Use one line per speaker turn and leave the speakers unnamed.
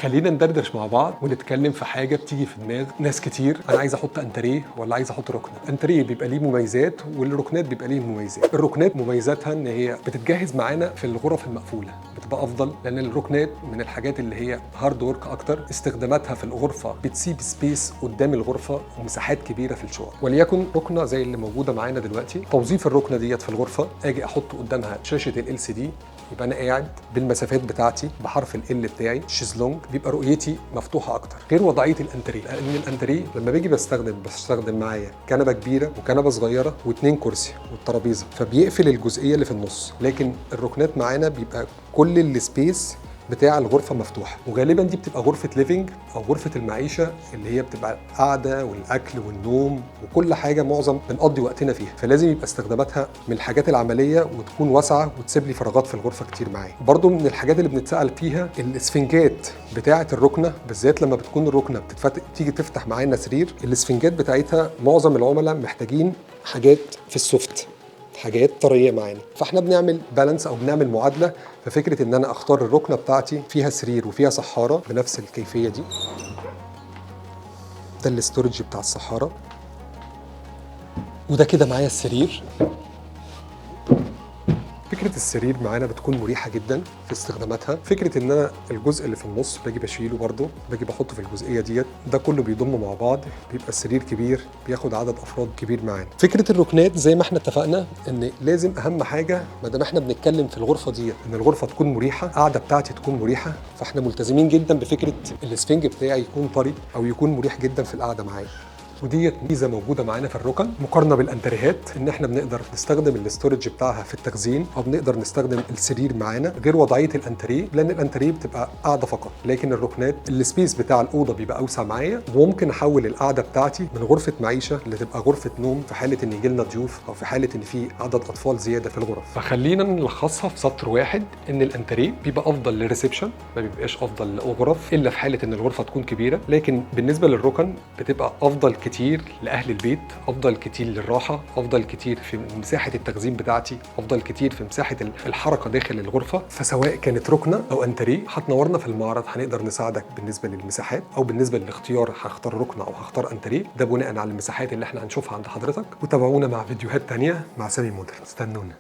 خلينا ندردش مع بعض ونتكلم في حاجه بتيجي في دماغ ناس كتير. انا عايز احط انتريه ولا عايز احط ركنه؟ انتريه بيبقى ليه مميزات والركنات بيبقى ليه مميزات. الركنات مميزاتها ان هي بتتجهز معانا في الغرف المقفوله، بتبقى افضل لان الركنات من الحاجات اللي هي هارد ورك اكتر. استخداماتها في الغرفه بتسيب سبيس قدام الغرفه ومساحات كبيره في الشقق. وليكن ركنه زي اللي موجوده معانا دلوقتي، توظيف الركنه ديت في الغرفه اجي احط قدامها شاشه LCD، يبقى انا قاعد بالمسافات بتاعتي بحرف ال بتاعي شيزلونج، بيبقى رؤيتي مفتوحه اكتر، غير وضعيه الانتريه. لان الانتريه لما باجي بستخدم معايا كنبه كبيره وكنبه صغيره واثنين كرسي والترابيزه، فبيقفل الجزئيه اللي في النص. لكن الركنات معانا بيبقى كل السبيس بتاع الغرفه مفتوحه، وغالبا دي بتبقى غرفه ليفنج او غرفه المعيشه اللي هي بتبقى القعده والاكل والنوم وكل حاجه معظم بنقضي وقتنا فيها. فلازم يبقى استخداماتها من الحاجات العمليه وتكون واسعه وتسيب لي فراغات في الغرفه كتير معايا. برضو من الحاجات اللي بنتسال فيها الاسفنجات بتاعه الركنه، بالذات لما بتكون الركنه تيجي تفتح معانا سرير، الاسفنجات بتاعتها معظم العملاء محتاجين حاجات في السوفت، حاجات طريه معانا. فاحنا بنعمل بالانس او بنعمل معادله في فكره ان انا اختار الركنه بتاعتي فيها سرير وفيها صحاره بنفس الكيفيه دي. ده الاستورج بتاع الصحاره، وده كده معايا السرير. فكرة السرير معانا بتكون مريحة جدا في استخداماتها. فكرة ان انا الجزء اللي في النص باجي بشيله برضه، باجي بحطه في الجزئية ديت، ده كله بيضم مع بعض، بيبقى السرير كبير بياخد عدد افراد كبير معانا. فكرة الركنات زي ما احنا اتفقنا ان لازم اهم حاجة ما دام احنا بنتكلم في الغرفة ديت ان الغرفة تكون مريحة، القعدة بتاعتي تكون مريحة، فاحنا ملتزمين جدا بفكرة الاسفنج بتاعي يكون طري او يكون مريح جدا في القعدة معايا. وديت ميزه موجوده معانا في الركن مقارنه بالانتريهات، ان احنا بنقدر نستخدم الاستورج بتاعها في التخزين او بنقدر نستخدم السرير معانا، غير وضعيه الانتريه لان الانتريه بتبقى قاعده فقط. لكن الركنات السبيس بتاع الاوضه بيبقى اوسع معايا، وممكن احول القعده بتاعتي من غرفه معيشه لتبقى غرفه نوم في حاله ان يجي لنا ضيوف او في حاله ان في عدد اطفال زياده في الغرف. فخلينا نلخصها في سطر واحد، ان الانتريه بيبقى افضل للريسبشن، ما بيبقاش افضل للغرف الا في حاله ان الغرفه تكون كبيره. لكن بالنسبه للركن بتبقى افضل كتير لاهل البيت، افضل كتير للراحه، افضل كتير في مساحه التخزين بتاعتي، افضل كتير في مساحه الحركه داخل الغرفه. فسواء كانت ركنه او انتريه هتنورنا في المعرض، هنقدر نساعدك بالنسبه للمساحات او بالنسبه للاختيار، هختار ركنه او هختار انتريه، ده بناء على المساحات اللي احنا هنشوفها عند حضرتك. وتابعونا مع فيديوهات تانية مع سامي مودر، استنونا.